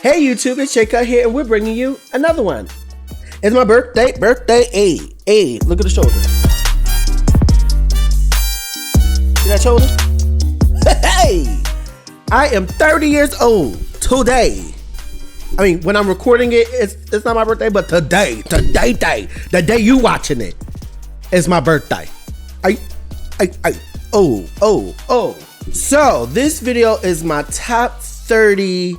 Hey YouTube, it's Cutt here, and we're bringing you another one. It's my birthday, hey, look at the shoulder. See that shoulder? Hey, I am 30 years old today. I mean, when I'm recording it, it's not my birthday, but today, the day you watching it, is my birthday. Oh. So this video is my top 30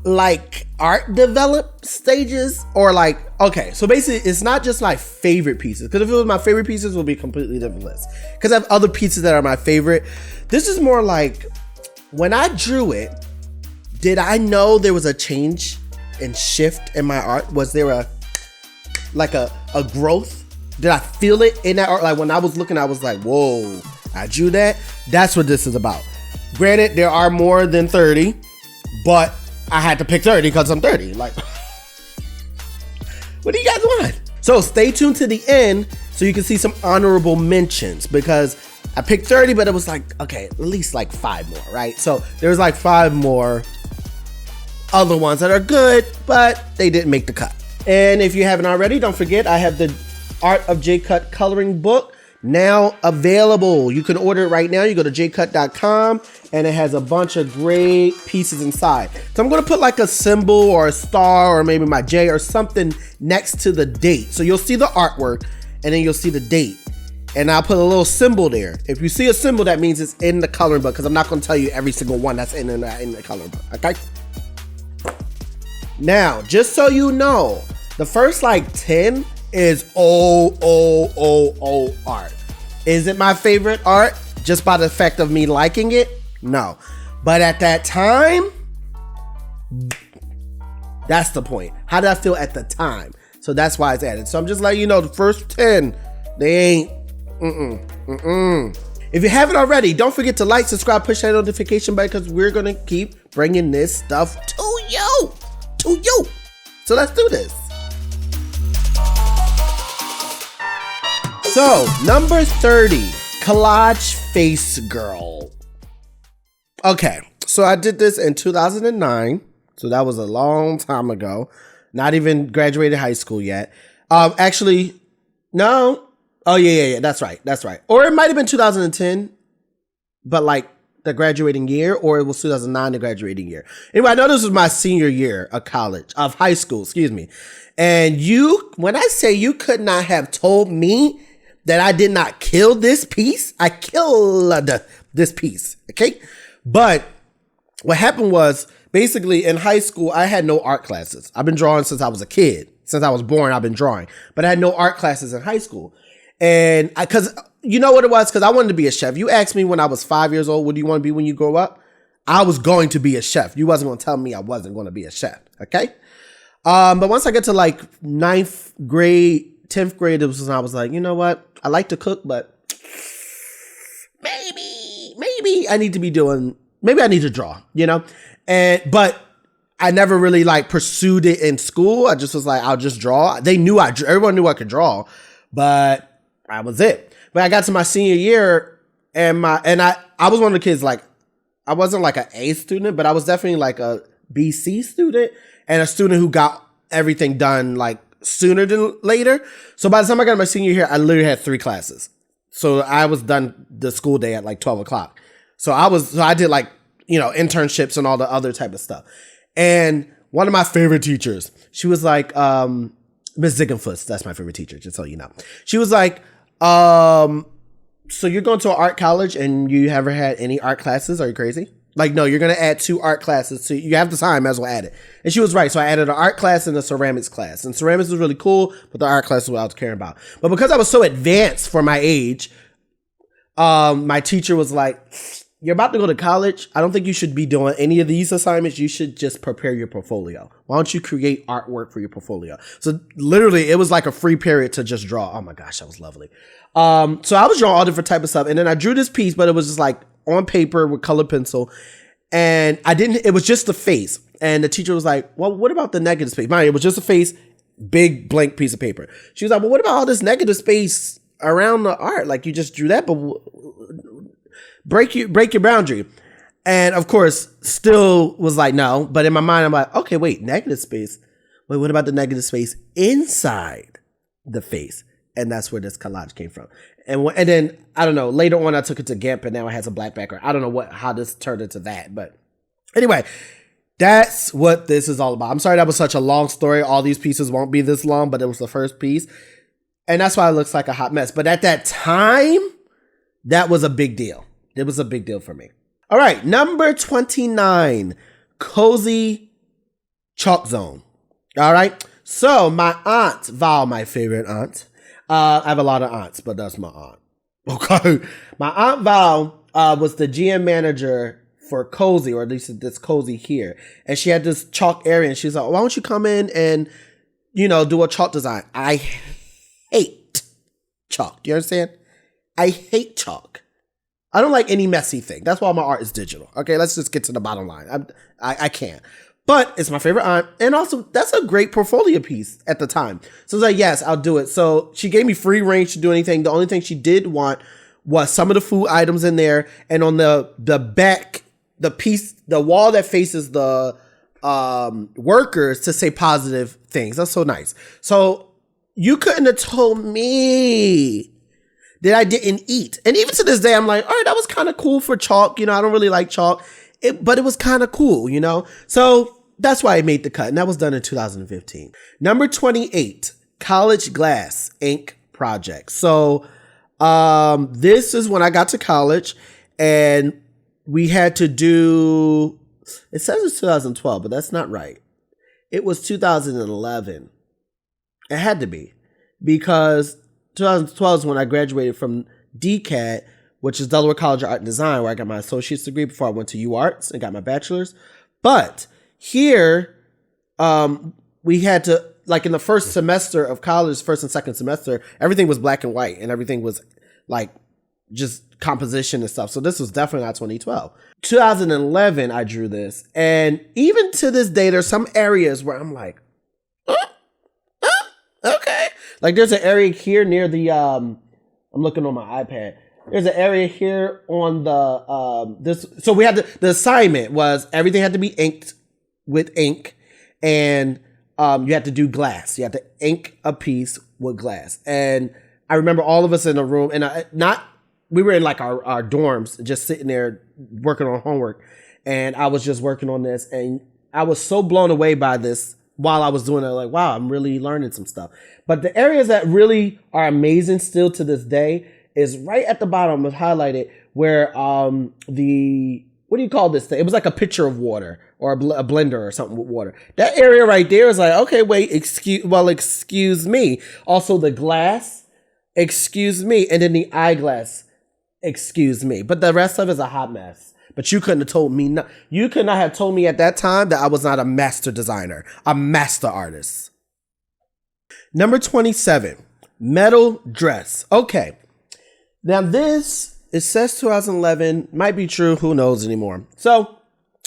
like art develop stages, or like, okay, so basically it's not just my favorite pieces, because if it was my favorite pieces, it would be a completely different list, because I have other pieces that are my favorite. This is more like, when I drew it, did I know there was a change and shift in my art? Was there a growth? Did I feel it in that art? Like when I was looking, I was like, whoa, I drew that. That's what this is about. Granted, there are more than 30, but I had to pick 30 because I'm 30. Like, what do you guys want? So stay tuned to the end so you can see some honorable mentions, because I picked 30, but it was like, okay, at least like 5 more, right? So there's like 5 more other ones that are good, but they didn't make the cut. And if you haven't already, don't forget, I have the Art of Cutt coloring book now available. You can order it right now. You go to jcutt.com, and it has a bunch of great pieces inside. So I'm going to put like a symbol or a star or maybe my J or something next to the date. So you'll see the artwork and then you'll see the date. And I'll put a little symbol there. If you see a symbol, that means it's in the coloring book, because I'm not going to tell you every single one that's in the coloring book. Okay? Now, just so you know, the first like 10 is old art. Is it my favorite art just by the fact of me liking it? No. But at that time, that's the point. How did I feel at the time? So that's why it's added. So I'm just letting you know, the first 10, they ain't, If you haven't already, don't forget to like, subscribe, push that notification button, because we're going to keep bringing this stuff to you. So let's do this. So, number 30, Collage Face Girl. Okay, so I did this in 2009, so that was a long time ago. Not even graduated high school yet. Actually, no. Oh, yeah, that's right. Or it might have been 2010, but like the graduating year, or it was 2009, the graduating year. Anyway, I know this was my senior year of high school, excuse me. And when I say you could not have told me that I did not kill this piece, I killed this piece, okay? But what happened was, basically in high school, I had no art classes. I've been drawing since I was a kid. Since I was born, I've been drawing. But I had no art classes in high school. And because you know what it was? Because I wanted to be a chef. You asked me when I was 5 years old, what do you want to be when you grow up? I was going to be a chef. You wasn't going to tell me I wasn't going to be a chef, okay? But once I get to like 9th grade, 10th grade, it was when I was like, you know what? I like to cook, but maybe I need to draw, you know? But I never really like pursued it in school. I just was like, I'll just draw. Everyone knew I could draw, but I was it. But I got to my senior year, and I was one of the kids, like, I wasn't like an A student, but I was definitely like a BC student, and a student who got everything done like sooner than later. So by the time I got my senior year, I literally had 3 classes. So I was done the school day at like 12 o'clock. So I did like, internships and all the other type of stuff. And one of my favorite teachers, she was like, Miss Ziegenfuss, that's my favorite teacher, just so you know. She was like, so you're going to an art college and you ever had any art classes? Are you crazy? Like, no, you're going to add 2 art classes. So you have the time, might as well add it. And she was right. So I added an art class and a ceramics class. And ceramics was really cool, but the art class was what I was caring about. But because I was so advanced for my age, my teacher was like, you're about to go to college. I don't think you should be doing any of these assignments. You should just prepare your portfolio. Why don't you create artwork for your portfolio? So literally, it was like a free period to just draw. Oh my gosh, that was lovely. So I was drawing all different type of stuff. And then I drew this piece, but it was just like on paper with colored pencil. And it was just the face. And the teacher was like, well, what about the negative space? Mind you, it was just a face, big blank piece of paper. She was like, well, what about all this negative space around the art? Like, you just drew that, but break your boundary. And of course, still was like, no. But in my mind, I'm like, okay, wait, negative space. Wait, what about the negative space inside the face? And that's where this collage came from. And then, I don't know, later on I took it to GIMP and now it has a black background. I don't know how this turned into that. But anyway, that's what this is all about. I'm sorry that was such a long story. All these pieces won't be this long, but it was the first piece. And that's why it looks like a hot mess. But at that time, that was a big deal. It was a big deal for me. All right, number 29, Cozy Chalk Zone. All right, so my aunt, Val, my favorite aunt. I have a lot of aunts, but that's my aunt. Okay, my aunt Val was the GM manager for Cozy, or at least this Cozy here. And she had this chalk area, and she's like, why don't you come in and, do a chalk design? I hate chalk. Do you understand? I hate chalk. I don't like any messy thing. That's why my art is digital. Okay, let's just get to the bottom line. I can't. But it's my favorite aunt. And also, that's a great portfolio piece at the time. So I was like, yes, I'll do it. So she gave me free range to do anything. The only thing she did want was some of the food items in there. And on the back, the wall that faces the workers to say positive things. That's so nice. So you couldn't have told me that I didn't eat. And even to this day, I'm like, all right, that was kind of cool for chalk. I don't really like chalk, but it was kind of cool, So that's why I made the cut. And that was done in 2015. Number 28, College Glass Ink Project. So this is when I got to college and we had to do, it says it's 2012, but that's not right. It was 2011. It had to be because 2012 is when I graduated from DCAT, which is Delaware College of Art and Design, where I got my associate's degree before I went to UArts and got my bachelor's. But here, we had to, like in the first semester of college, first and second semester, everything was black and white and everything was like just composition and stuff. So this was definitely not 2012. 2011, I drew this. And even to this day, there's some areas where I'm like, okay. Like there's an area here near the, I'm looking on my iPad. There's an area here on the, so we had the assignment was everything had to be inked with ink and you had to do glass. You had to ink a piece with glass. And I remember all of us in a room and we were in like our dorms just sitting there working on homework. And I was just working on this and I was so blown away by this while I was doing it, like, wow, I'm really learning some stuff. But the areas that really are amazing still to this day is right at the bottom, was highlighted, where what do you call this thing? It was like a pitcher of water or a blender or something with water. That area right there is like, okay, wait, excuse me. Also the glass, excuse me. And then the eyeglass, excuse me. But the rest of it is a hot mess. But you couldn't have told me, you could not have told me at that time that I was not a master designer, a master artist. Number 27, metal dress. Okay. Now this, it says 2011, might be true, who knows anymore. So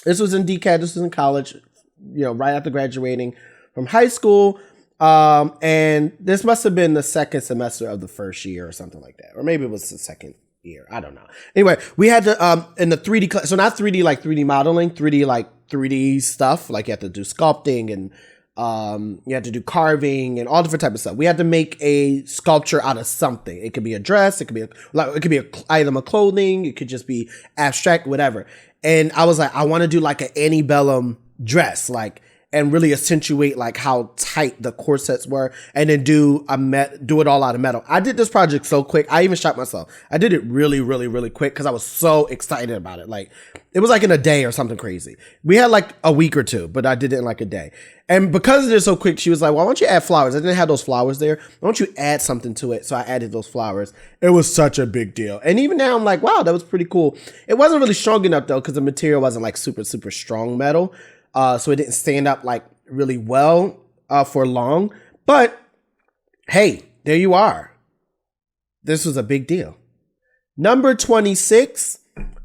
this was in DCAT, this was in college, right after graduating from high school. And this must have been the second semester of the first year or something like that. Or maybe it was the second year. I don't know. Anyway, we had to, in the 3D class, so not 3D like 3D modeling, 3D like 3D stuff. Like you have to do sculpting and you had to do carving and all different type of stuff. We had to make a sculpture out of something. It could be a dress. It could be an item of clothing. It could just be abstract, whatever. And I was like, I want to do like an antebellum dress, like, and really accentuate like how tight the corsets were, and then do it all out of metal. I did this project so quick. I even shot myself. I did it really, really, really quick because I was so excited about it. Like it was like in a day or something crazy. We had like a week or two, but I did it in like a day. And because it is so quick, she was like, well, why don't you add flowers? I didn't have those flowers there. Why don't you add something to it? So I added those flowers. It was such a big deal. And even now I'm like, wow, that was pretty cool. It wasn't really strong enough though, because the material wasn't like super, super strong metal. So it didn't stand up like really well for long. But hey, there you are. This was a big deal. Number 26,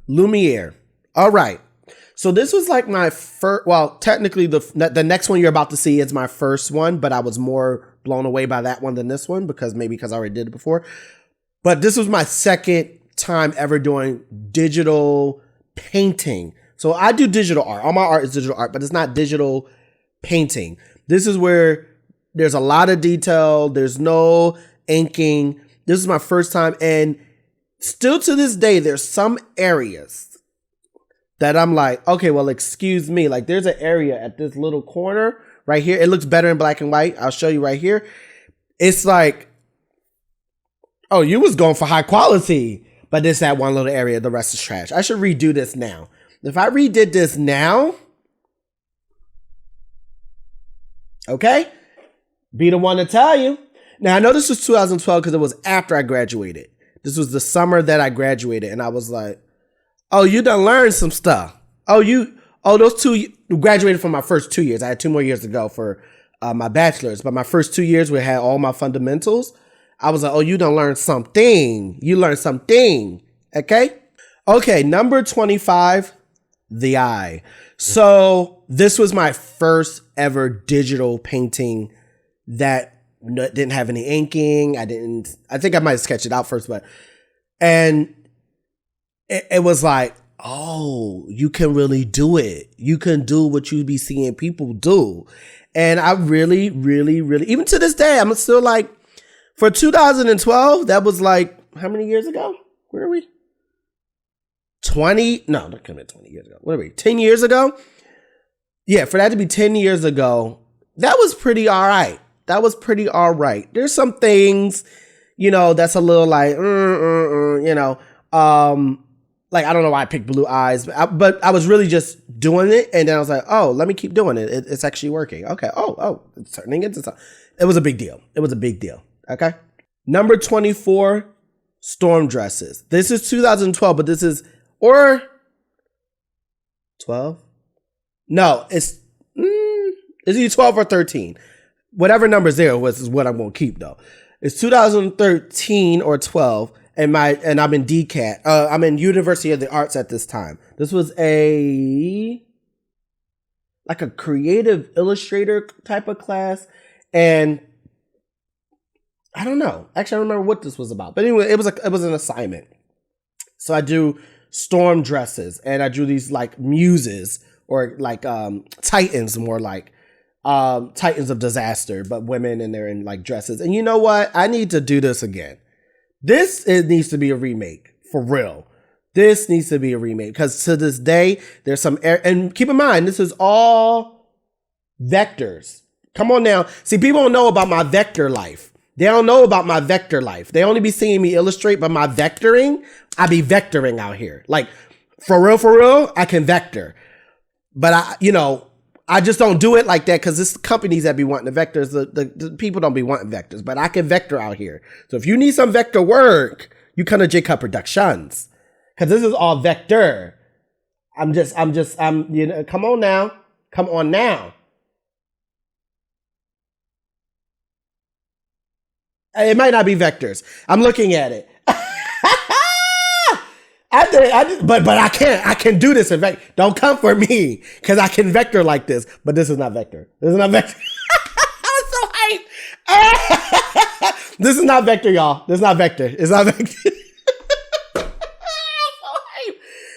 Lumiere. All right. So this was like my first, well, technically the next one you're about to see is my first one, but I was more blown away by that one than this one because I already did it before. But this was my second time ever doing digital painting So I do digital art. All my art is digital art, but it's not digital painting. This is where there's a lot of detail. There's no inking. This is my first time. And still to this day, there's some areas that I'm like, okay, well, excuse me. Like there's an area at this little corner right here. It looks better in black and white. I'll show you right here. It's like, oh, you was going for high quality, but this that one little area, the rest is trash. I should redo this now. If I redid this now, okay, be the one to tell you. Now, I know this was 2012 because it was after I graduated. This was the summer that I graduated, and I was like, oh, you done learned some stuff. Those two graduated from my first 2 years. I had 2 more years to go for my bachelor's, but my first 2 years we had all my fundamentals. I was like, oh, you done learned something. You learned something. Okay, number 25, the eye. So this was my first ever digital painting that didn't have any inking. I think I might have sketched it out first, and it was like, oh, you can really do it. You can do what you be seeing people do. And I really, really, really, even to this day, I'm still like, for 2012, that was like, how many years ago? Where are we? 20? No, that couldn't have been 20 years ago. What are we? 10 years ago? Yeah, for that to be 10 years ago, that was pretty all right. There's some things, that's a little like, like, I don't know why I picked blue eyes, but I was really just doing it. And then I was like, oh, let me keep doing it. It's actually working. Okay. Oh, it's turning into something. It was a big deal. Okay. Number 24, storm dresses. This is 2012, but this is, or 12? No, it's either 12 or 13. Whatever number's there is what I'm going to keep though. It's 2013 or 12. And I'm in DCAT. I'm in University of the Arts at this time. This was a creative illustrator type of class. And I don't know. Actually, I don't remember what this was about. But anyway, it was an assignment. So I do storm dresses and I drew these like muses or like titans, more like titans of disaster, but women and they're in like dresses. And you know what? I need to do this again. It needs to be a remake for real. This needs to be a remake because to this day, there's some and keep in mind, this is all vectors. Come on now. See, people don't know about my vector life. They don't know about my vector life. They only be seeing me illustrate, but my vectoring, I be vectoring out here. Like for real, I can vector. But I just don't do it like that because it's companies that be wanting the vectors. The people don't be wanting vectors, but I can vector out here. So if you need some vector work, you come to Cutt Productions because this is all vector. I'm come on now. It might not be vectors. I'm looking at it. But I can't. I can do this in vector. Don't come for me because I can vector like this. But this is not vector. I'm so hyped. This is not vector, y'all. This is not vector. It's not vector. I'm so hyped.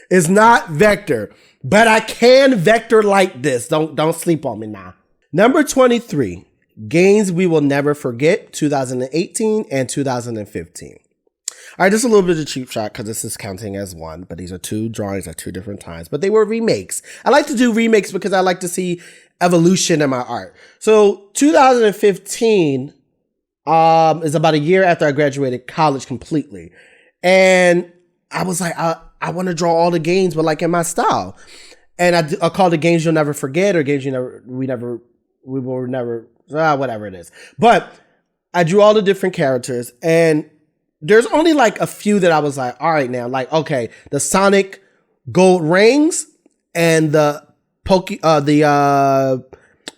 It's not vector. But I can vector like this. Don't sleep on me now. Number 23. Games we will never forget, 2018 and 2015. All right, just a little bit of cheap shot because this is counting as one, but these are 2 drawings at 2 different times, but they were remakes. I like to do remakes because I like to see evolution in my art. So 2015 is about a year after I graduated college completely. And I was like, I want to draw all the games, but like in my style. And I call it games you'll never forget or games we will never, whatever it is. But I drew all the different characters and there's only like a few that I was like, all right now, like, okay, the Sonic gold rings and the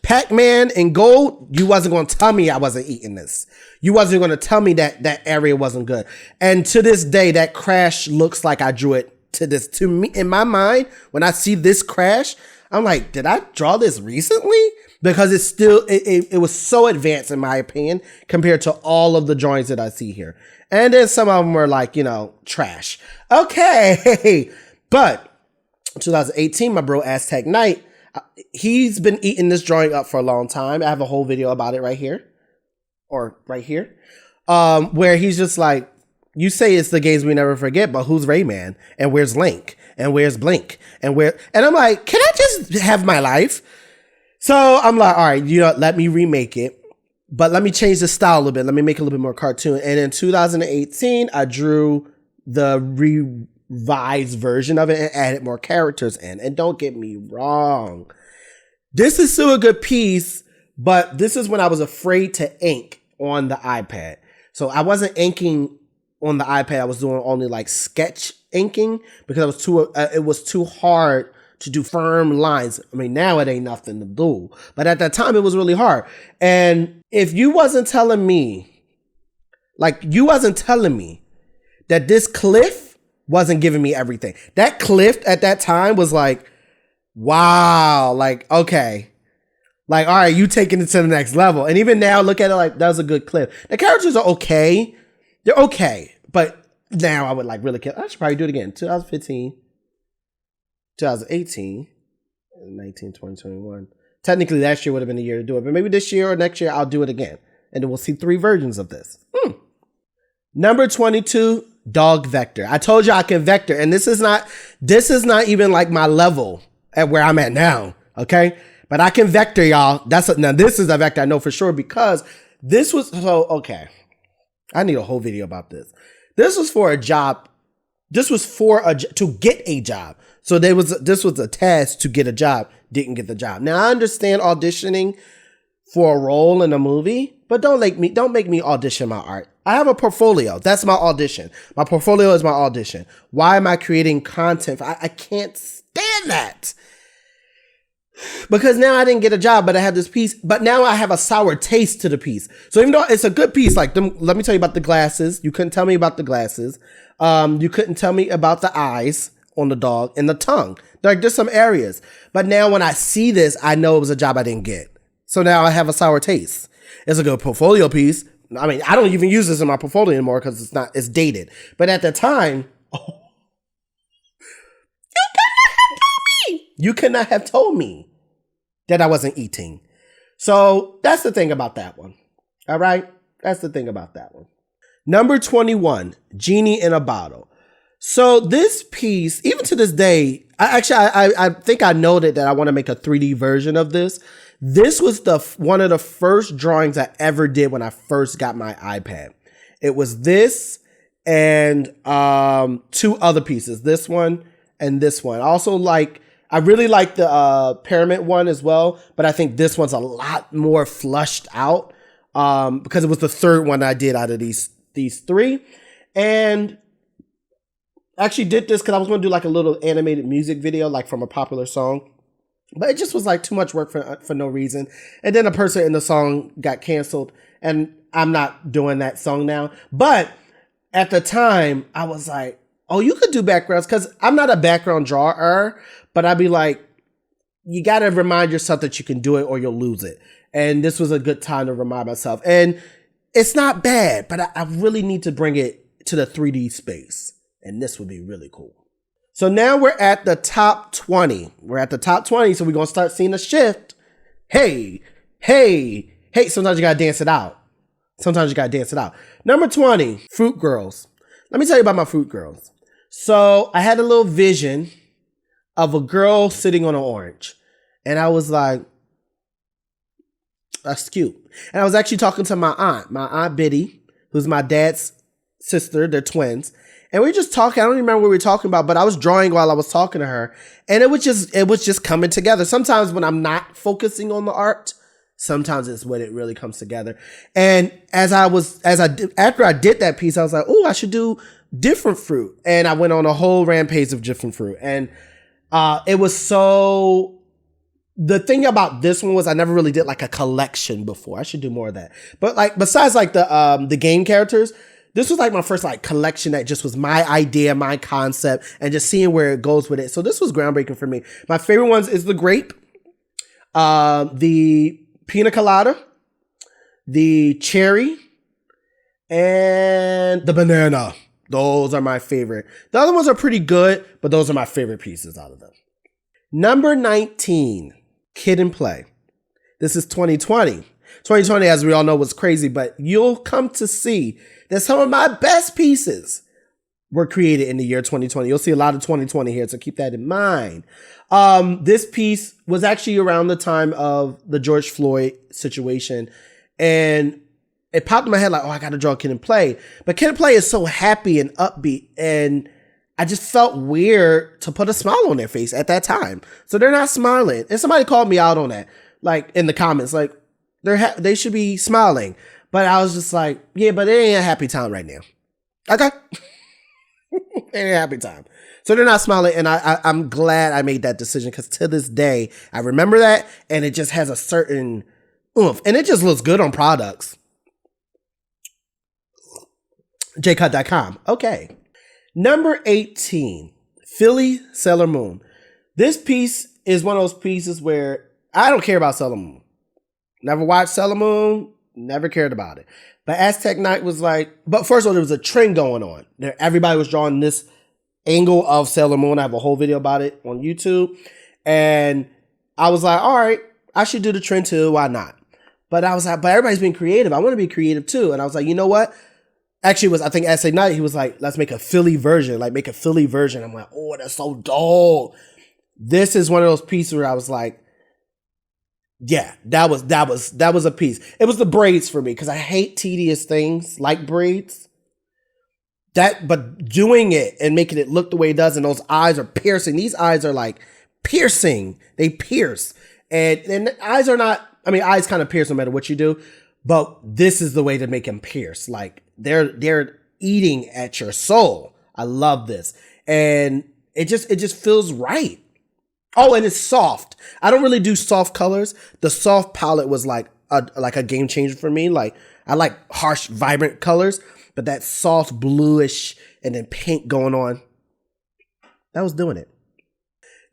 Pac-Man in gold, you wasn't going to tell me I wasn't eating this. You wasn't going to tell me that area wasn't good. And to this day, that crash looks like I drew it to me, in my mind, when I see this crash, I'm like, did I draw this recently? Because it's still, it was so advanced in my opinion, compared to all of the drawings that I see here. And then some of them were like, trash. Okay. But 2018, my bro Aztec Knight, he's been eating this drawing up for a long time. I have a whole video about it right here. Or right here. Where he's just like, you say it's the games we never forget, but who's Rayman? And where's Link? And where's Blink? And I'm like, can I just have my life? So I'm like, all right, let me remake it. But let me change the style a little bit. Let me make it a little bit more cartoon. And in 2018, I drew the revised version of it and added more characters in. And don't get me wrong, this is still a good piece, but this is when I was afraid to ink on the iPad. So I wasn't inking on the iPad. I was doing only like sketch inking because it was too hard to do firm lines. I mean, now it ain't nothing to do, but at that time it was really hard. And if you wasn't telling me that this cliff wasn't giving me everything. That cliff at that time was like, wow, like, okay. Like, all right, you taking it to the next level. And even now, look at it like, that was a good cliff. The characters are okay. They're okay. But now I would like really care. I should probably do it again. 2015, 2018, 19, 20, 21. Technically, last year would have been the year to do it. But maybe this year or next year, I'll do it again. And then we'll see 3 versions of this. Number 22, dog vector. I told you I can vector. And this is not even like my level at where I'm at now. Okay? But I can vector, y'all. Now this is a vector I know for sure because this was okay. I need a whole video about this. This was for a job. This was to get a job. So this was a task to get a job. Didn't get the job. Now I understand auditioning for a role in a movie, but don't make me audition my art. I have a portfolio. That's my audition. My portfolio is my audition. Why am I creating content? I can't stand that. Because now I didn't get a job, but I had this piece. But now I have a sour taste to the piece. So even though it's a good piece, like let me tell you about the glasses. You couldn't tell me about the glasses. You couldn't tell me about the eyes on the dog and the tongue. Like there's some areas. But now when I see this, I know it was a job I didn't get. So now I have a sour taste. It's a good portfolio piece. I mean, I don't even use this in my portfolio anymore because it's dated. But at the time, you could not have told me that I wasn't eating. So that's the thing about that one. All right? That's the thing about that one. Number 21, Genie in a Bottle. So this piece, even to this day, I think I noted that I want to make a 3D version of this. This was one of the first drawings I ever did when I first got my iPad. It was this and 2 other pieces, this one and this one. I really like the pyramid one as well, but I think this one's a lot more flushed out because it was the third one I did out of these 3. And I actually did this because I was going to do like a little animated music video like from a popular song. But it just was like too much work for no reason. And then a person in the song got canceled and I'm not doing that song now. But at the time I was like, oh, you could do backgrounds because I'm not a background drawer, but I'd be like, you got to remind yourself that you can do it or you'll lose it. And this was a good time to remind myself. And it's not bad, but I really need to bring it to the 3D space. And this would be really cool. So now we're at the top 20. We're at the top 20, so we're going to start seeing a shift. Hey, sometimes you got to dance it out. Number 20, Fruit Girls. Let me tell you about my Fruit Girls. So I had a little vision of a girl sitting on an orange. And I was like, that's cute. And I was actually talking to my Aunt Biddy, who's my dad's sister. They're twins. And we were just talking. I don't even remember what we were talking about, but I was drawing while I was talking to her. And it was just coming together. Sometimes when I'm not focusing on the art, sometimes it's when it really comes together. And after I did that piece, I was like, oh, I should do different fruit. And I went on a whole rampage of different fruit. And it was so, the thing about this one was I never really did like a collection before. I should do more of that. But like, besides like the game characters, this was like my first like collection that just was my idea, my concept, and just seeing where it goes with it. So this was groundbreaking for me. My favorite ones is the grape, the pina colada, the cherry, and the banana. Those are my favorite. The other ones are pretty good, but those are my favorite pieces out of them. Number 19, Kid and Play. This is 2020. 2020, as we all know, was crazy, but you'll come to see that some of my best pieces were created in the year 2020. You'll see a lot of 2020 here, so keep that in mind. This piece was actually around the time of the George Floyd situation, and it popped in my head like, oh, I got to draw Kid and Play. But Kid and Play is so happy and upbeat, and I just felt weird to put a smile on their face at that time. So they're not smiling. And somebody called me out on that, like in the comments, like they should be smiling. But I was just like, yeah, but it ain't a happy time right now. Okay. It ain't a happy time. So they're not smiling. And I'm glad I made that decision, because to this day, I remember that, and it just has a certain oomph, and it just looks good on products. jcutt.com. Okay. Number 18, Philly Sailor Moon. This piece is one of those pieces where I don't care about Sailor Moon. Never watched Sailor Moon, never cared about it. But Aztec Knight was like, but first of all, there was a trend going on. Everybody was drawing this angle of Sailor Moon. I have a whole video about it on YouTube. And I was like, all right, I should do the trend too. Why not? But I was like, but everybody's being creative. I want to be creative too. And I was like, you know what? Actually, I think Aztec Knight, he was like, let's make a Philly version. Like, make a Philly version. I'm like, oh, that's so dope. This is one of those pieces where I was like, yeah, that was a piece. It was the braids for me, because I hate tedious things like braids. But doing it and making it look the way it does, and those eyes are piercing. These eyes are like piercing. They pierce. And eyes are not, I mean, eyes kind of pierce no matter what you do. But this is the way to make them pierce. Like, they're eating at your soul. I love this. And it just feels right. Oh, and it's soft. I don't really do soft colors. The soft palette was like a game changer for me. Like, I like harsh, vibrant colors, but that soft bluish and then pink going on, that was doing it.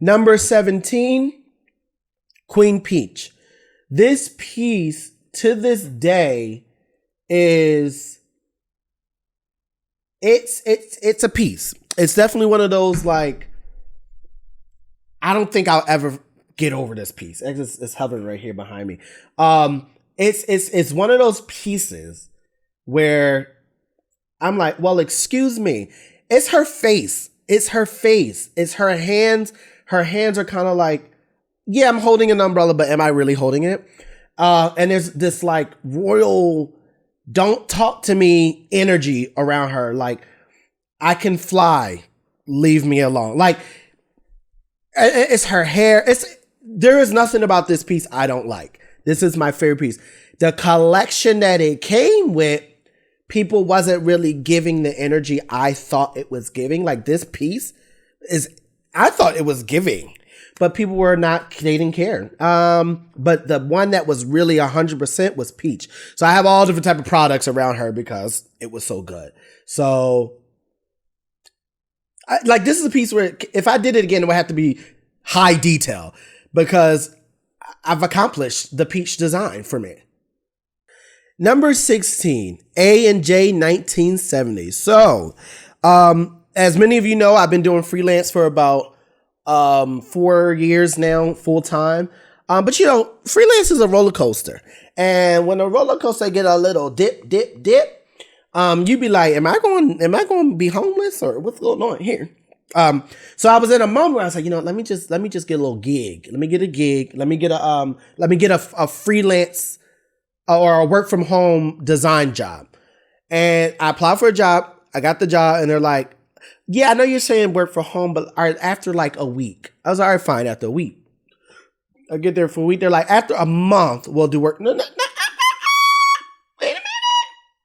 Number 17, Queen Peach. This piece to this day is it's a piece. It's definitely one of those, like, I don't think I'll ever get over this piece. It's hovering right here behind me. It's one of those pieces where I'm like, well, excuse me. It's her face. It's her face. It's her hands. Her hands are kind of like, yeah, I'm holding an umbrella, but am I really holding it? And there's this like royal, don't talk to me energy around her. Like, I can fly. Leave me alone. Like, it's her hair. There is nothing about this piece I don't like. This is my favorite piece. The collection that it came with, people wasn't really giving the energy I thought it was giving. Like, this piece I thought it was giving, but people were not, they didn't care. But the one that was really 100% was Peach. So I have all different type of products around her because it was so good. So this is a piece where if I did it again, it would have to be high detail, because I've accomplished the Peach design for me. Number 16, A&J 1970s. So, as many of you know, I've been doing freelance for about 4 years now, full time. But you know, freelance is a roller coaster. And when a roller coaster get a little dip, you be like, am I going to be homeless, or what's going on here? So I was in a moment where I was like, you know, let me just get a little gig. Let me get a gig. Let me get a freelance or a work from home design job. And I applied for a job. I got the job, and they're like, yeah, I know you're saying work from home, but after like a week. I was all right, fine, after a week. I get there for a week. They're like, after a month, we'll do work. No. Wait a minute.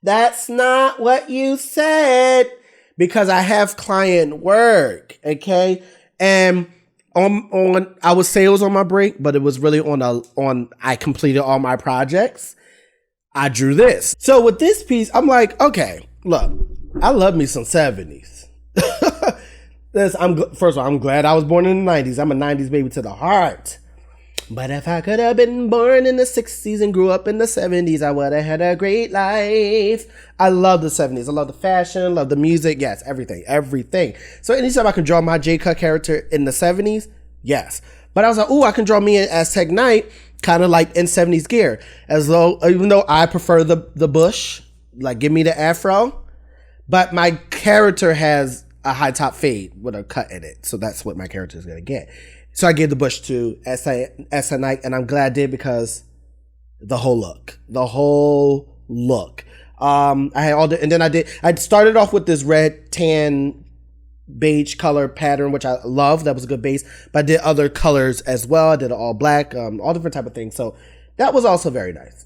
That's not what you said. Because I have client work, okay? And I would say it was on my break, but it was really on I completed all my projects. I drew this. So with this piece, I'm like, okay, look, I love me some 70s. First of all, I'm glad I was born in the 90s. I'm a 90s baby to the heart. But if I could have been born in the 60s and grew up in the 70s, I would have had a great life. I love the 70s. I love the fashion, love the music. Yes, everything. So anytime I can draw my J Cutt character in the 70s, yes. But I was like, ooh, I can draw me an Aztec Knight, kind of like in 70s gear. Even though I prefer the bush, like give me the afro. But my character has a high top fade with a cut in it. So that's what my character is going to get. So I gave the bush to Aztec Knight, and I'm glad I did because the whole look. I had and then I started off with this red, tan, beige color pattern, which I love. That was a good base. But I did other colors as well. I did all black, all different type of things. So that was also very nice.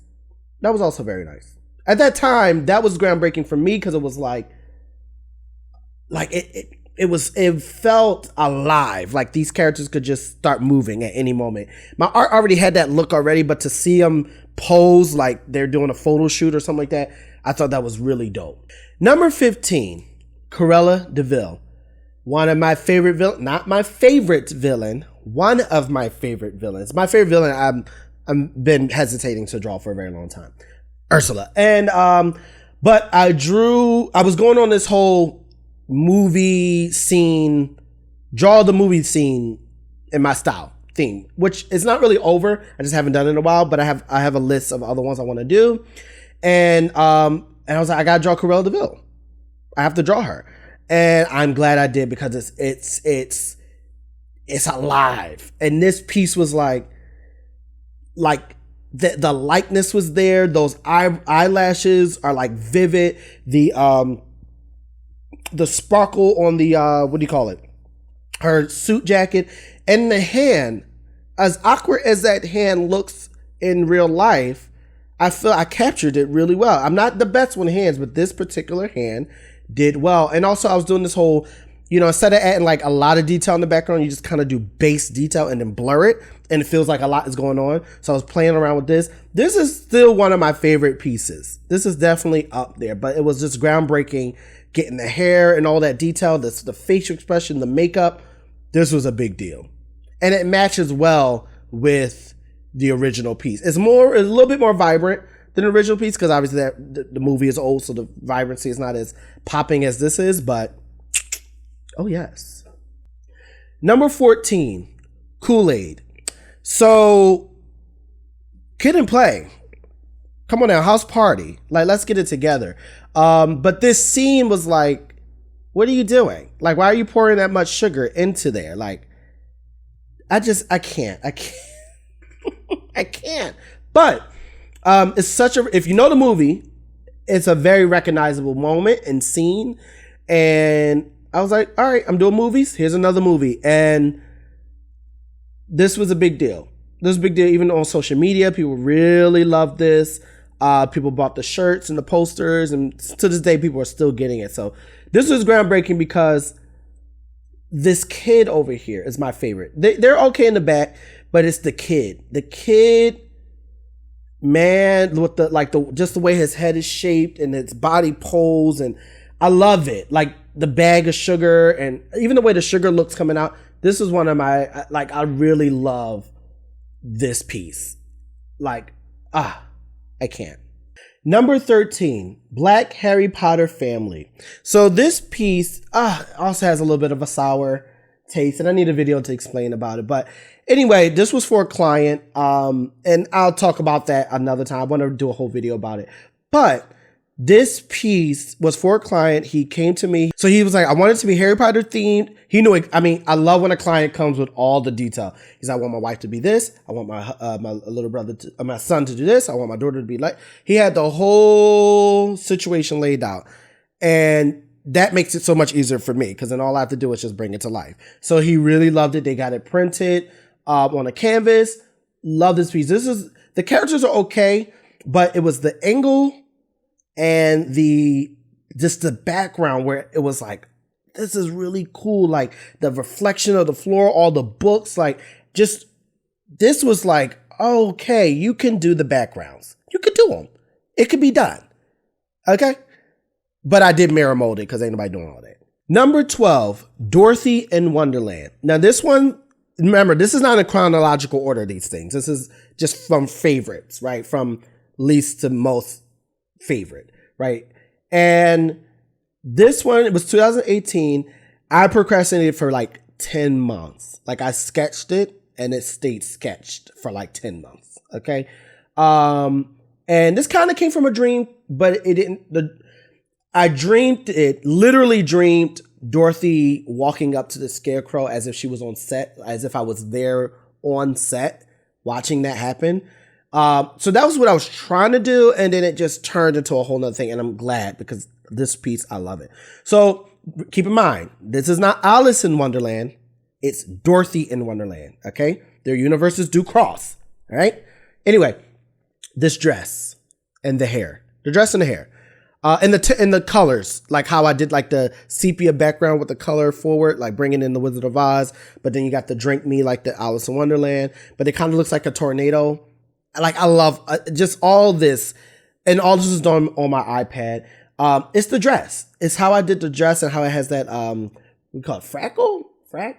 At that time, that was groundbreaking for me because it was like it felt alive. Like these characters could just start moving at any moment. My art already had that look already, but to see them pose like they're doing a photo shoot or something like that, I thought that was really dope. Number 15, Cruella de Vil. One of my favorite villain, not my favorite villain, one of my favorite villains. My favorite villain I've been hesitating to draw for a very long time. Ursula. And but I was going on this whole movie scene, draw the movie scene in my style theme, which is not really over. I just haven't done it in a while, but I have a list of other ones I want to do. And I was like, I gotta draw Cruella de Vil. I have to draw her. And I'm glad I did because it's alive. And this piece was like the likeness was there. Those eyelashes are like vivid. The sparkle on the what do you call it? Her suit jacket and the hand. As awkward as that hand looks in real life, I feel I captured it really well. I'm not the best with hands, but this particular hand did well. And also I was doing this whole, instead of adding like a lot of detail in the background, you just kind of do base detail and then blur it. And it feels like a lot is going on. So I was playing around with this. This is still one of my favorite pieces. This is definitely up there, but it was just groundbreaking. Getting the hair and all that detail, the facial expression, the makeup. This was a big deal. And it matches well with the original piece. It's a little bit more vibrant than the original piece because obviously the movie is old, so the vibrancy is not as popping as this is, but oh yes. Number 14, Kool-Aid. So, Kid and Play. Come on now, house party. Like, let's get it together. But this scene was like, what are you doing? Like, why are you pouring that much sugar into there? Like, I can't. I can't. But it's if you know the movie, it's a very recognizable moment and scene. And I was like, all right, I'm doing movies. Here's another movie. And this was a big deal. This was a big deal even on social media. People really loved this. People bought the shirts and the posters, and to this day, people are still getting it. So this was groundbreaking because this kid over here is my favorite. They're okay in the back, but it's the kid. The kid, man, with just the way his head is shaped and its body pose, and I love it. Like the bag of sugar and even the way the sugar looks coming out. This is one of my I really love this piece. I can't. Number 13, Black Harry Potter Family. So this piece also has a little bit of a sour taste, and I need a video to explain about it. But anyway, this was for a client, and I'll talk about that another time. I want to do a whole video about it. But this piece was for a client. He came to me. So he was like, I want it to be Harry Potter themed. He knew it. I mean, I love when a client comes with all the detail. He's like, I want my wife to be this. I want my little brother, my son to do this. I want my daughter to be like, he had the whole situation laid out. And that makes it so much easier for me because then all I have to do is just bring it to life. So he really loved it. They got it printed on a canvas. Love this piece. The characters are okay, but it was the angle and just the background where it was like, this is really cool. Like the reflection of the floor, all the books, this was like, okay, you can do the backgrounds. You could do them. It could be done. Okay. But I did mirror mold it because ain't nobody doing all that. Number 12, Dorothy in Wonderland. Now this one, remember, this is not in chronological order, these things. This is just from favorites, right? From least to most favorite, right? And this one, it was 2018. I procrastinated for like 10 months. Like I sketched it and it stayed sketched for like 10 months. Okay. And this kind of came from a dream, but it didn't. I dreamed it, literally dreamed Dorothy walking up to the scarecrow as if she was on set, as if I was there on set watching that happen. So that was what I was trying to do. And then it just turned into a whole nother thing. And I'm glad because this piece, I love it. So keep in mind, this is not Alice in Wonderland. It's Dorothy in Wonderland. Okay. Their universes do cross. All right. Anyway, this dress and the hair, the dress and the hair. And the colors, like how I did like the sepia background with the color forward, like bringing in the Wizard of Oz, but then you got the drink me like the Alice in Wonderland, but it kind of looks like a tornado. Like I love just all this, and all this is done on my iPad. It's the dress. It's how I did the dress and how it has that we call it frackle, frackle.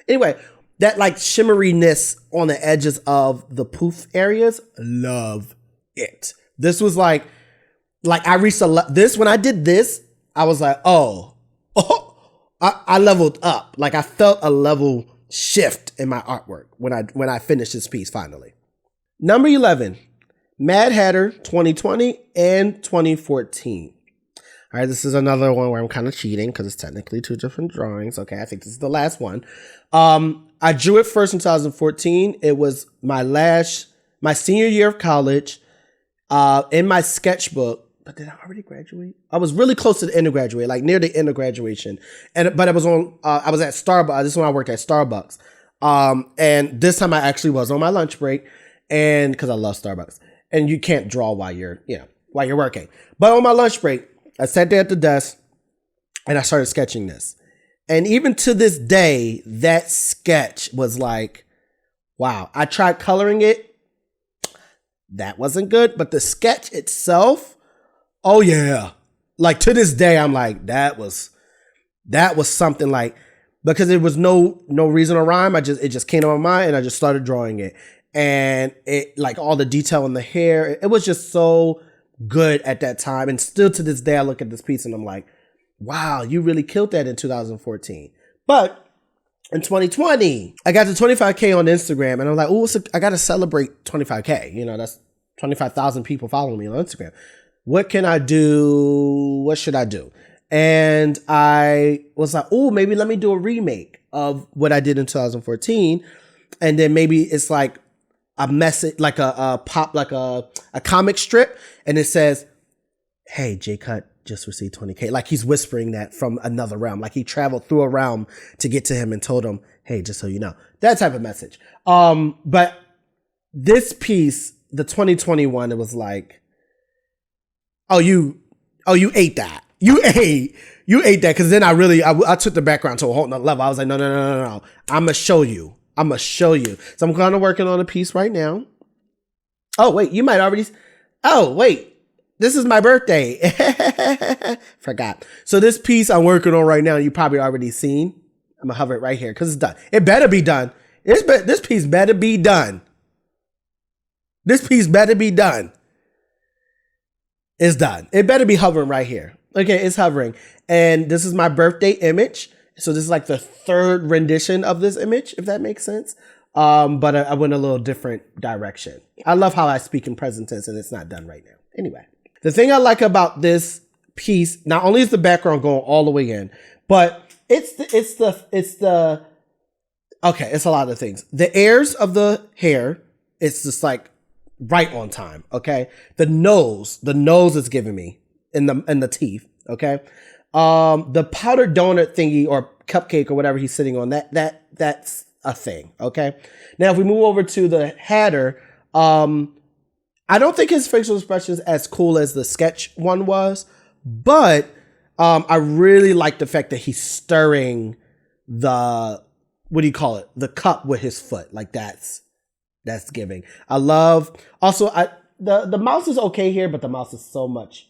Anyway, that like shimmeriness on the edges of the poof areas. Love it. This was like I reached this when I did this, I was like, I leveled up. Like I felt a level shift in my artwork when I finished this piece finally. Number 11, Mad Hatter 2020 and 2014. All right, this is another one where I'm kind of cheating because it's technically two different drawings. Okay, I think this is the last one. I drew it first in 2014. It was my senior year of college. In my sketchbook, but did I already graduate? I was really close to the end of graduate, like near the end of graduation. But I was I was at Starbucks. This is when I worked at Starbucks. And this time I actually was on my lunch break, and because I love Starbucks, and you can't draw while you're working. But on my lunch break, I sat there at the desk and I started sketching this. And even to this day, that sketch was like, wow. I tried coloring it. That wasn't good, but the sketch itself, oh yeah. Like to this day, I'm like, that was something like, because it was no reason or rhyme. It just came to my mind and I just started drawing it. And it like all the detail in the hair, it was just so good at that time. And still to this day, I look at this piece and I'm like, wow, you really killed that in 2014. But in 2020, I got to 25K on Instagram and I'm like, oh, I got to celebrate 25K. You know, that's 25,000 people following me on Instagram. What can I do? What should I do? And I was like, oh, maybe let me do a remake of what I did in 2014. And then maybe it's like a message, like a pop, like a comic strip. And it says, hey, J Cutt just received 20K. Like he's whispering that from another realm. Like he traveled through a realm to get to him and told him, hey, just so you know, that type of message. But this piece, the 2021, it was like, oh, you ate that. You ate that. Cause then I took the background to a whole nother level. I was like, no. I'm gonna show you. So I'm kind of working on a piece right now. Oh, wait, you might already, this is my birthday. Forgot. So this piece I'm working on right now, you probably already seen. I'm gonna hover it right here because it's done. It better be done. This piece better be done. This piece better be done. It's done. It better be hovering right here. Okay, it's hovering. And this is my birthday image. So this is like the third rendition of this image, if that makes sense. But I went a little different direction. I love how I speak in present tense and it's not done right now. Anyway. The thing I like about this piece, not only is the background going all the way in, but it's a lot of things. The airs of the hair, it's just like right on time. Okay. The nose is giving me in the teeth. Okay. The powdered donut thingy or cupcake or whatever he's sitting on, that's a thing. Okay. Now, if we move over to the Hatter, I don't think his facial expression is as cool as the sketch one was, but I really like the fact that he's stirring the, the cup with his foot. Like that's giving. I love, also, the mouse is okay here, but the mouse is so much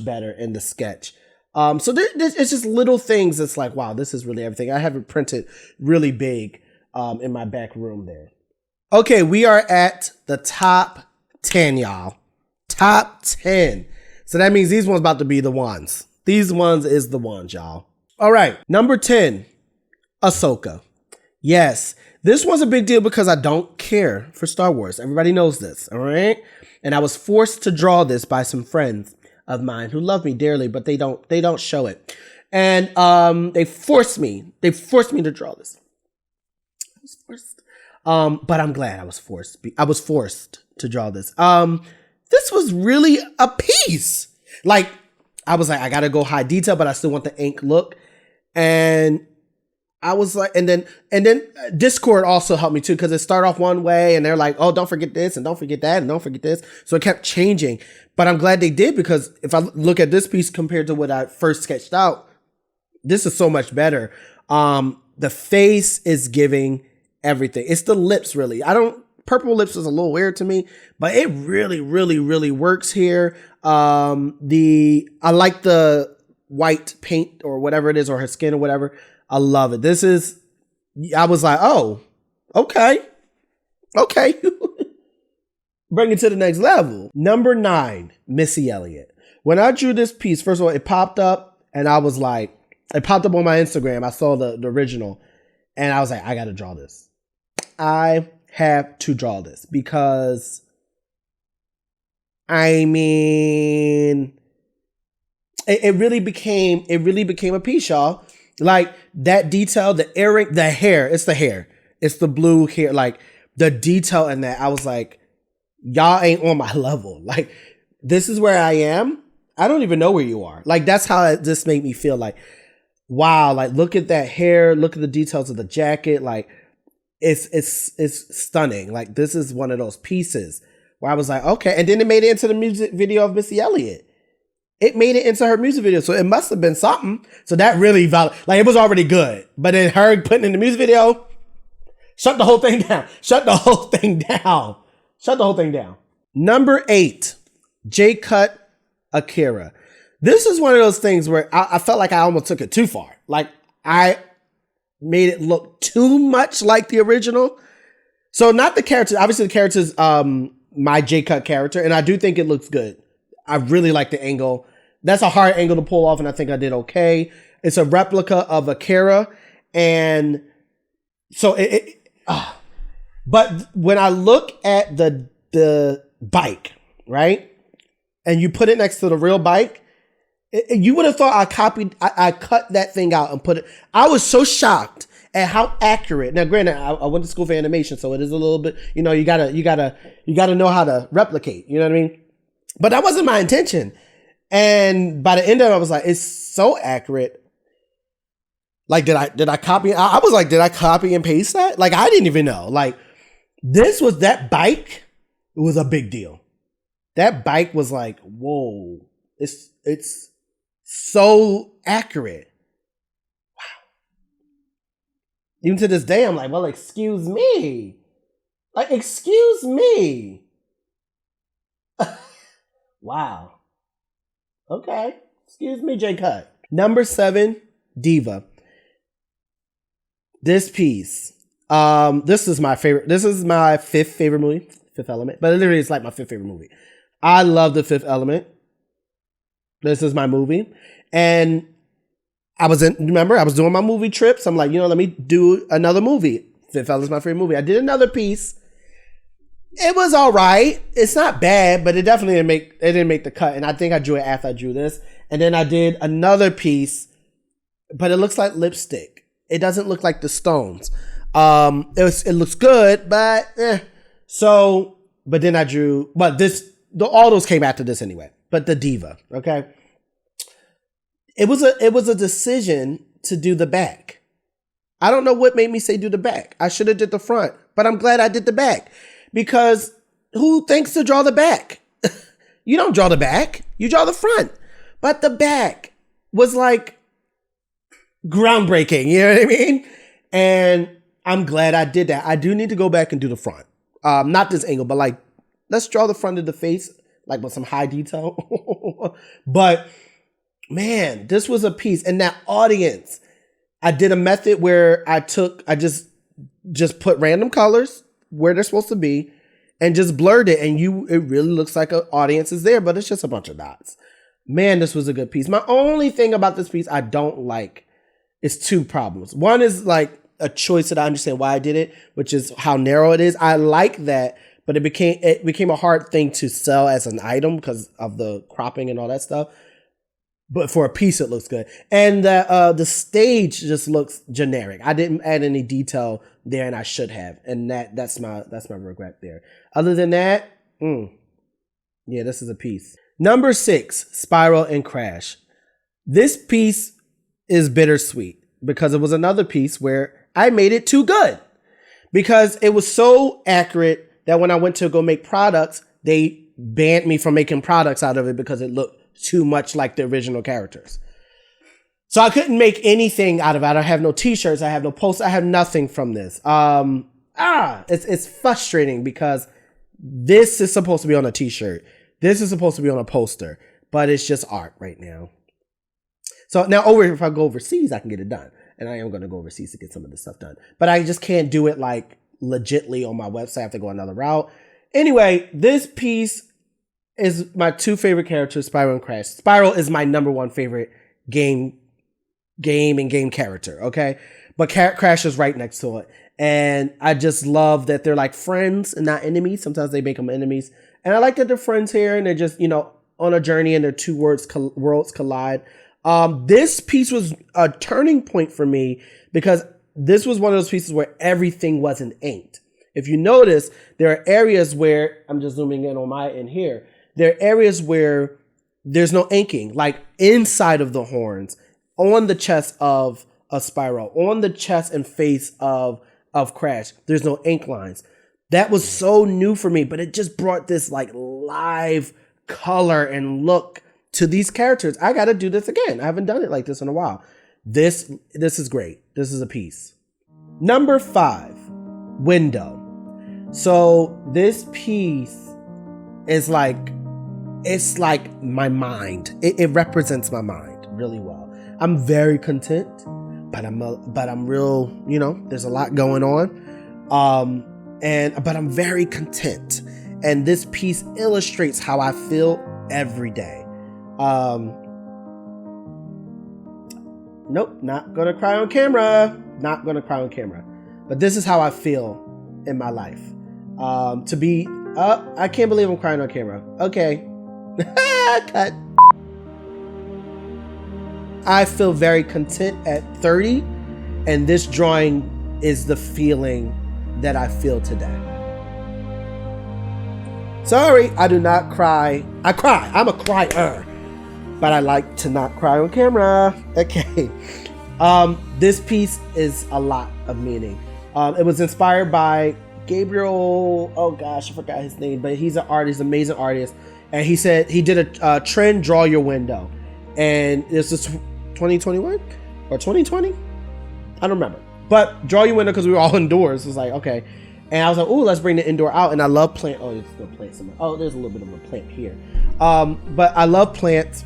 better in the sketch. So it's just little things. It's like, wow, this is really everything. I have it printed really big in my back room there. Okay, we are at the top 10, y'all. Top 10. So that means these ones about to be the ones. These ones is the ones, y'all. All right, number 10. Ahsoka. Yes, this was a big deal because I don't care for Star Wars. Everybody knows this, all right? And I was forced to draw this by some friends of mine who love me dearly, but they don't show it. And they forced me to draw this. I was forced. But I'm glad I was forced. I was forced to draw this. This was really a piece. Like, I was like, I gotta go high detail, but I still want the ink look. And I was like, and then Discord also helped me too, because it started off one way and they're like, oh, don't forget this and don't forget that and don't forget this. So it kept changing. But I'm glad they did, because if I look at this piece compared to what I first sketched out, this is so much better. The face is giving everything. It's the lips, really. Purple lips is a little weird to me, but it really, really, really works here. I like the white paint or whatever it is, or her skin or whatever. I love it. I was like, oh, okay. Bring it to the next level. Number 9, Missy Elliott. When I drew this piece, first of all, it popped up and I was like, it popped up on my Instagram. I saw the original and I was like, I got to draw this. I have to draw this because, I mean, it really became a piece, y'all. Like that detail, the earring, the hair, it's the blue hair, like the detail in that. I was like, y'all ain't on my level. Like, this is where I am. I don't even know where you are. Like, that's how it just made me feel. Like, wow, like look at that hair, look at the details of the jacket. Like, it's stunning. Like, this is one of those pieces where I was like, okay. And then it made it into the music video of Missy Elliott. It made it into her music video. So it must have been something. So that really, like, it was already good. But then her putting in the music video, shut the whole thing down. Number 8, J. Cutt Akira. This is one of those things where I felt like I almost took it too far. Like, I made it look too much like the original. So not the character. Obviously the character's my J. Cutt character. And I do think it looks good. I really like the angle. That's a hard angle to pull off, and I think I did okay. It's a replica of Akira, and so but when I look at the bike, right, and you put it next to the real bike, you would have thought I cut that thing out and put it. I was so shocked at how accurate. Now, granted, I went to school for animation, so it is a little bit, you gotta know how to replicate. You know what I mean? But that wasn't my intention. And by the end of it, I was like, it's so accurate. Like, did I copy? I was like, did I copy and paste that? Like, I didn't even know. Like, that bike, it was a big deal. That bike was like, whoa, it's so accurate. Wow. Even to this day, I'm like, well, excuse me. Like, excuse me. Wow. Okay. Excuse me, J. Cutt. Number 7, Diva. This piece. This is my favorite. This is my 5th favorite movie. Fifth Element. But it literally is like my 5th favorite movie. I love The Fifth Element. This is my movie. And I was doing my movie trips. I'm like, let me do another movie. Fifth Element is my favorite movie. I did another piece. It was all right. It's not bad, but it definitely didn't make the cut. And I think I drew it after I drew this. And then I did another piece, but it looks like lipstick. It doesn't look like the Stones. It looks good, but So, but then I drew, but all those came after this anyway. But the Diva, okay. It was a decision to do the back. I don't know what made me say do the back. I should have did the front, but I'm glad I did the back. Because who thinks to draw the back? You don't draw the back. You draw the front. But the back was like groundbreaking. You know what I mean? And I'm glad I did that. I do need to go back and do the front. Not this angle, but like, let's draw the front of the face, like with some high detail. But man, this was a piece. And that audience, I did a method where I just put random colors where they're supposed to be and just blurred it. And it really looks like an audience is there, but it's just a bunch of dots. Man, this was a good piece. My only thing about this piece I don't like it's two problems. One is like a choice that I understand why I did it, which is how narrow it is. I like that, but it became a hard thing to sell as an item because of the cropping and all that stuff. But for a piece, it looks good. And the stage just looks generic. I didn't add any detail there, and I should have. And that's my regret there. Other than that, yeah, this is a piece. Number 6, Spiral and Crash. This piece is bittersweet because it was another piece where I made it too good. Because it was so accurate that when I went to go make products, they banned me from making products out of it because it looked too much like the original characters. So I couldn't make anything out of it. I don't have no t-shirts. I have no posts. I have nothing from this. It's frustrating because this is supposed to be on a t-shirt. This is supposed to be on a poster, but it's just art right now. So now if I go overseas, I can get it done. And I am going to go overseas to get some of this stuff done. But I just can't do it like legitly on my website. I have to go another route. Anyway, this piece is my 2 favorite characters, Spiral and Crash. Spiral is my number 1 favorite game character, okay? But Crash is right next to it. And I just love that they're like friends and not enemies. Sometimes they make them enemies. And I like that they're friends here and they're just, on a journey and their 2 worlds collide. This piece was a turning point for me because this was one of those pieces where everything wasn't inked. If you notice, there are areas where, I'm just zooming in on my end here, there are areas where there's no inking, like inside of the horns, on the chest of a Spiral, on the chest and face of Crash. There's no ink lines. That was so new for me, but it just brought this like live color and look to these characters. I got to do this again. I haven't done it like this in a while. This is great. This is a piece. Number 5, Window. So this piece is it's like my mind. It represents my mind really well. I'm very content, but I'm real, there's a lot going on. But I'm very content. And this piece illustrates how I feel every day. Nope, not gonna cry on camera. Not gonna cry on camera. But this is how I feel in my life. I can't believe I'm crying on camera. Okay. Cut. I feel very content at 30, and this drawing is the feeling that I feel today. Sorry, I do not cry. I cry. I'm a crier. But I like to not cry on camera. Okay. This piece is a lot of meaning. It was inspired by Gabriel. Oh gosh, I forgot his name, but he's an artist, amazing artist. And he said he did a trend, draw your window. And this is 2021 or 2020? I don't remember. But draw your window because we were all indoors. It was like, okay. And I was like, oh, let's bring the indoor out. And I love plant. Oh, there's no plant somewhere. Oh, there's a little bit of a plant here. But I love plants.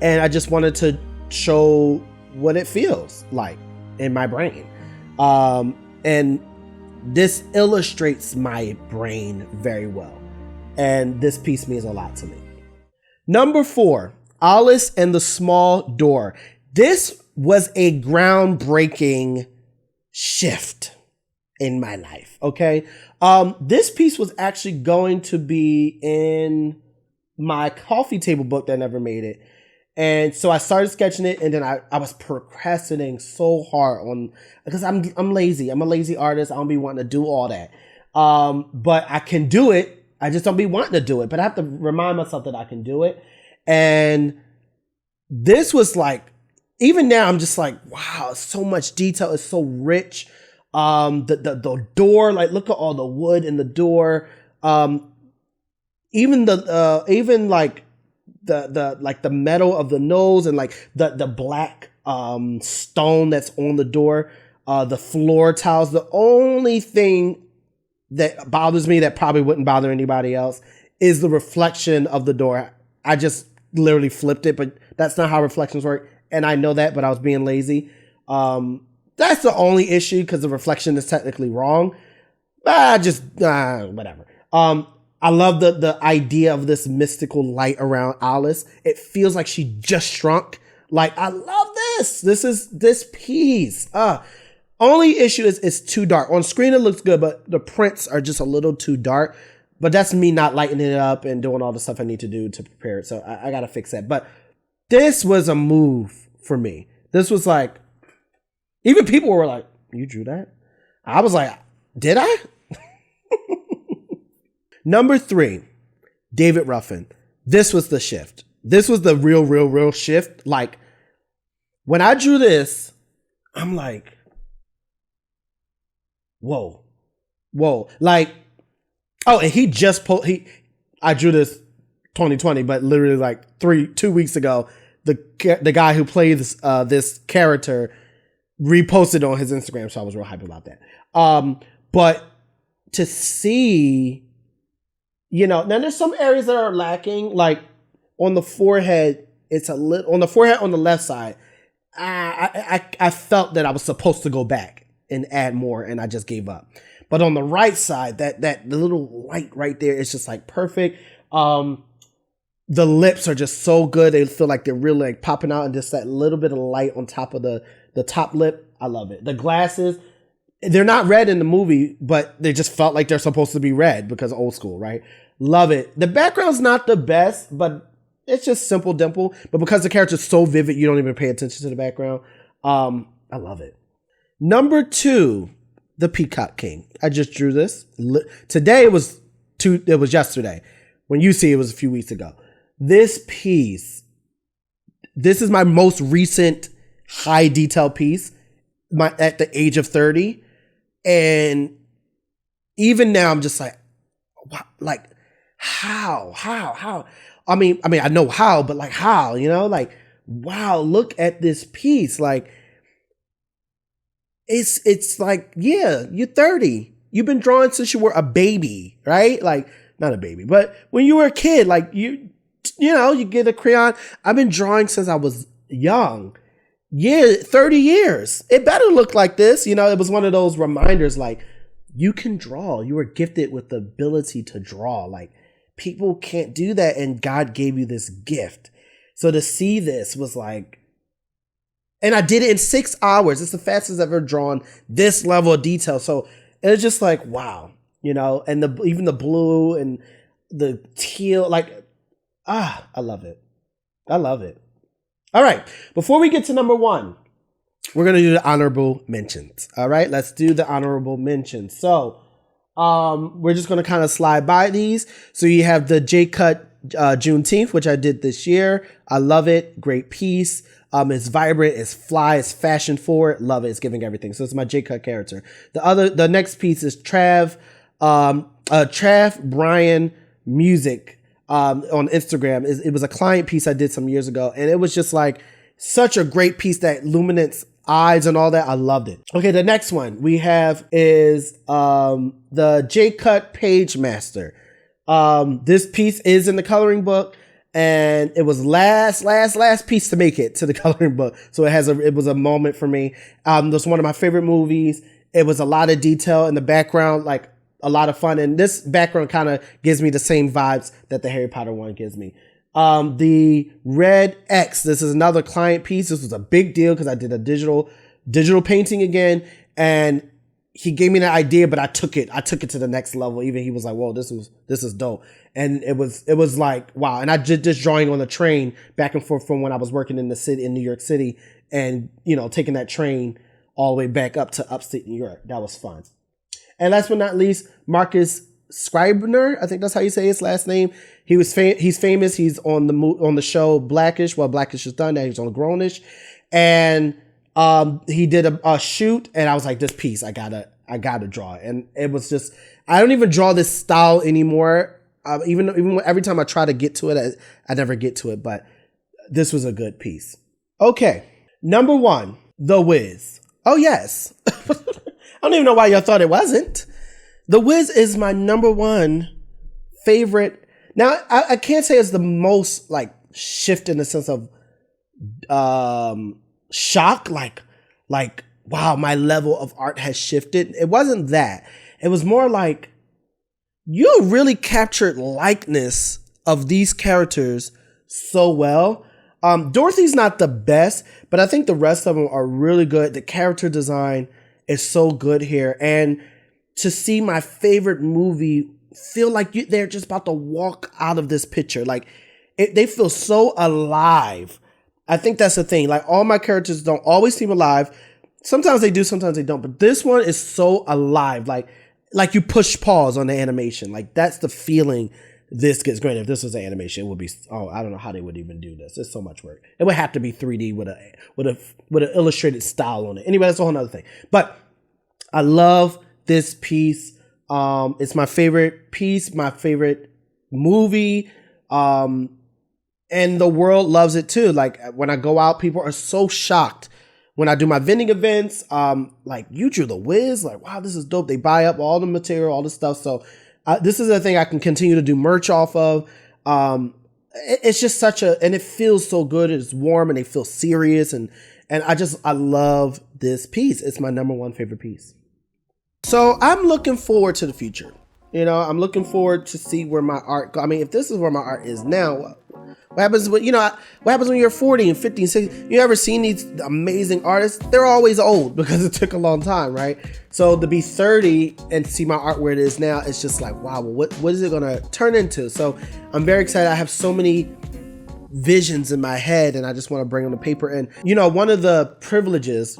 And I just wanted to show what it feels like in my brain. And this illustrates my brain very well. And this piece means a lot to me. Number 4, Alice and the Small Door. This was a groundbreaking shift in my life, okay? This piece was actually going to be in my coffee table book that I never made it. And so I started sketching it, and then I was procrastinating so hard because I'm lazy. I'm a lazy artist. I don't be wanting to do all that. But I can do it. I just don't be wanting to do it. But I have to remind myself that I can do it. And this was like, even now I'm just like, wow, so much detail. It's so rich. The door, like look at all the wood in the door. Even like the metal of the nose and like the black stone that's on the door, the floor tiles. The only thing that bothers me that probably wouldn't bother anybody else is the reflection of the door. I just literally flipped it, but that's not how reflections work. And I know that, but I was being lazy. That's the only issue because the reflection is technically wrong. But whatever. I love the idea of this mystical light around Alice. It feels like she just shrunk. Like, I love this piece. Only issue is it's too dark. On screen it looks good, but the prints are just a little too dark. But that's me not lighting it up and doing all the stuff I need to do to prepare it. So I got to fix that. But this was a move for me. This was like, even people were like, you drew that? I was like, did I? Number 3, David Ruffin. This was the shift. This was the real shift. Like, when I drew this, I'm like, whoa. Like, oh, and he just I drew this 2020, but literally like 2 weeks ago, the guy who plays this character reposted on his Instagram, so I was real hype about that. But to see, now there's some areas that are lacking, like on the forehead, it's a little on the forehead on the left side. I felt that I was supposed to go back and add more, and I just gave up. But on the right side, that the little light right there is just like perfect. The lips are just so good. They feel like they're really like popping out, and just that little bit of light on top of the top lip. I love it. The glasses, they're not red in the movie, but they just felt like they're supposed to be red because old school, right? Love it. The background's not the best, but it's just simple dimple. But because the character's so vivid, you don't even pay attention to the background. I love it. Number 2, the Peacock King. I just drew this. Today it was yesterday. When you see it was a few weeks ago. This piece, this is my most recent high detail piece at the age of 30. And even now I'm just like, wow, like how? I mean, I know how, but like how, like, wow, look at this piece. Like, it's like, yeah, you're 30. You've been drawing since you were a baby, right? Like, not a baby, but when you were a kid, like you get a crayon. I've been drawing since I was young. Yeah, 30 years. It better look like this. It was one of those reminders, like, you can draw. You were gifted with the ability to draw. Like, people can't do that, and God gave you this gift. So to see this was like, and I did it in 6 hours. It's the fastest I've ever drawn this level of detail. So it was just like, wow, and even the blue and the teal, like, I love it. I love it. All right. Before we get to number 1, we're going to do the honorable mentions. All right. Let's do the honorable mentions. So we're just going to kind of slide by these. So you have the Cutt Juneteenth, which I did this year. I love it. Great piece. It's vibrant, it's fly, it's fashion forward. Love it. It's giving everything. So it's my Cutt character. The next piece is Trav Brian Music on Instagram. It was a client piece I did some years ago, and it was just like such a great piece, that luminance eyes and all that. I loved it. Okay, the next one we have is the Cutt Page Master. This piece is in the coloring book. And it was last piece to make it to the coloring book. So it was a moment for me. This was one of my favorite movies. It was a lot of detail in the background, like a lot of fun. And this background kind of gives me the same vibes that the Harry Potter one gives me. The Red X, this is another client piece. This was a big deal because I did a digital painting again. And he gave me the idea, but I took it to the next level. Even he was like, whoa, this is dope. And it was like, wow. And I did this drawing on the train back and forth from when I was working in New York City, and, taking that train all the way back up to upstate New York. That was fun. And last but not least, Marcus Scribner, I think that's how you say his last name. He's famous. He's on the show Blackish. Well, Blackish is done now. He's on Grownish. And he did a shoot, and I was like, this piece, I gotta draw. And it was just, I don't even draw this style anymore. Even every time I try to get to it, I never get to it, but this was a good piece. Okay. Number 1, The Wiz. Oh yes. I don't even know why y'all thought it wasn't. The Wiz is my number 1 favorite. Now, I can't say it's the most like shift in the sense of, shock, like, wow, my level of art has shifted. It wasn't that. It was more like, you really captured likeness of these characters so well. Dorothy's not the best, but I think the rest of them are really good. The character design is so good here. And to see my favorite movie feel like they're just about to walk out of this picture. Like, they feel so alive. I think that's the thing. Like, all my characters don't always seem alive. Sometimes they do, sometimes they don't. But this one is so alive. Like you push pause on the animation. Like, that's the feeling this gets. Granted, if this was an animation, it would be, I don't know how they would even do this. It's so much work. It would have to be 3D with an illustrated style on it. Anyway, that's a whole nother thing. But I love this piece. It's my favorite piece, my favorite movie. And the world loves it too. Like, when I go out, people are so shocked. When I do my vending events, like, you drew the Wiz, like, wow, this is dope. They buy up all the material, all the stuff. So this is a thing I can continue to do merch off of. It's just and it feels so good. It's warm and they feel serious. And I love this piece. It's my number one favorite piece. So I'm looking forward to the future. I'm looking forward to see where my art goes. I mean, if this is where my art is now, what happens when you're 40 and 50 and 60? You ever seen these amazing artists? They're always old because it took a long time, right? So to be 30 and see my art where it is now, it's just like, wow, well, what is it going to turn into? So I'm very excited. I have so many visions in my head and I just want to bring them to paper. And, one of the privileges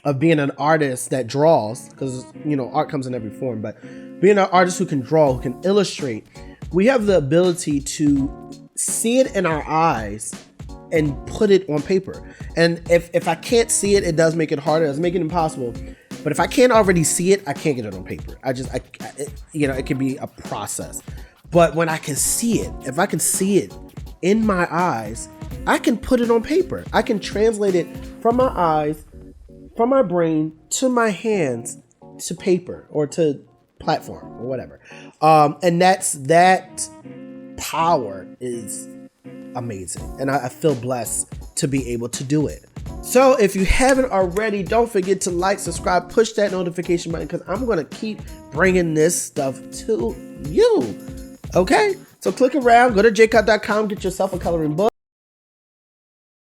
of being an artist that draws, because, art comes in every form, but being an artist who can draw, who can illustrate, we have the ability to see it in our eyes and put it on paper. And if I can't see it, it does make it harder. It does make it impossible. But if I can't already see it, I can't get it on paper. It can be a process. But when I can see it, if I can see it in my eyes, I can put it on paper. I can translate it from my eyes, from my brain to my hands to paper or to platform or whatever. And that power is amazing. And I feel blessed to be able to do it. So if you haven't already, don't forget to like, subscribe, push that notification button, because I'm going to keep bringing this stuff to you. Okay? So click around, go to jcutt.com, get yourself a coloring book.